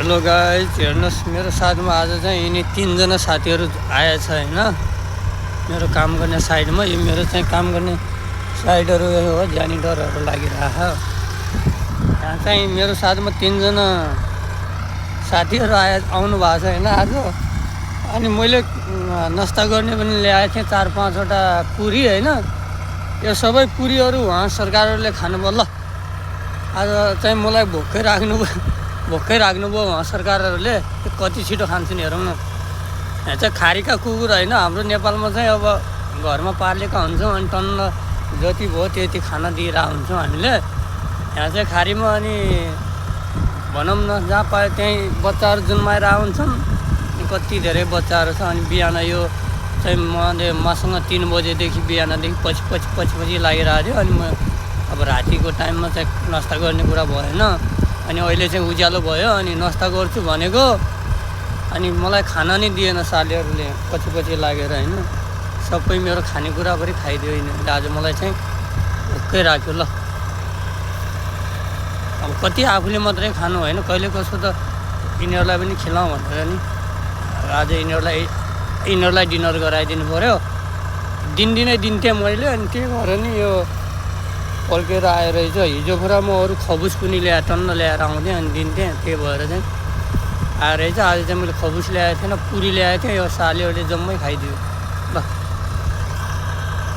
Hello guys, हेर्नुहोस् मेरो साथमा आज चाहिँ यिनी 3 जना साथीहरू आएछ होइन। मेरो काम गर्ने साइडमा यो मेरो चाहिँ काम गर्ने साइडहरू हो, ज्यानिटरहरू लागिरहेछ। यहाँ चाहिँ मेरो साथमा 3 जना साथीहरू आउनु भएको छ होइन आज। अनि मैले नास्ता गर्ने पनि ल्याएको थिएँ 4-5वटा पुरी होइन। यो सबै पुरीहरू उहाँ सरकारहरूले खानुभयो। ल आज चाहिँ मलाई भोकै राख्नुभयो उहाँ सरकारहरूले। कति छिटो खान्छन् हेरौँ न। यहाँ चाहिँ खारीका कुकुर होइन, हाम्रो नेपालमा चाहिँ अब घरमा पालेका हुन्छौँ अनि टन्न जति भयो त्यति खाना दिइरहेको हुन्छौँ हामीले। यहाँ चाहिँ खारीमा अनि भनौँ न जहाँ पायो त्यहीँ बच्चाहरू जन्माएर आउँछन्। कति धेरै बच्चाहरू छ। अनि बिहान यो चाहिँ मसँग 3 बजेदेखि बिहानदेखि पछि लागिरहेको थियो। अनि म अब रातिको टाइममा चाहिँ नास्ता गर्ने कुरा भएन। अनि अहिले चाहिँ उज्यालो भयो अनि नास्ता गर्छु भनेको अनि मलाई खाना नै दिएन सालीहरूले पछि लागेर होइन। सबै मेरो खानेकुरा पनि खाइदियो यिनीहरूले। आज मलाई चाहिँ भोकै राख्यो। ल अब कति आफूले मात्रै खानु होइन, कहिले कसो त यिनीहरूलाई पनि खिलाउँ भनेर नि आज यिनीहरूलाई डिनर गराइदिनु पऱ्यो। दिनदिनै दिन्थेँ मैले। अनि के गरेँ नि यो पल्केर आएर चाहिँ हिजो पुरा म अरू खबुस पनि टन्न ल्याएर आउँथेँ अनि दिन्थेँ। त्यही भएर चाहिँ आएर चाहिँ आज चाहिँ मैले खबुस ल्याएको थिएन, पुरी ल्याएको थिएँ। यो सालीहरूले जम्मै खाइदियो।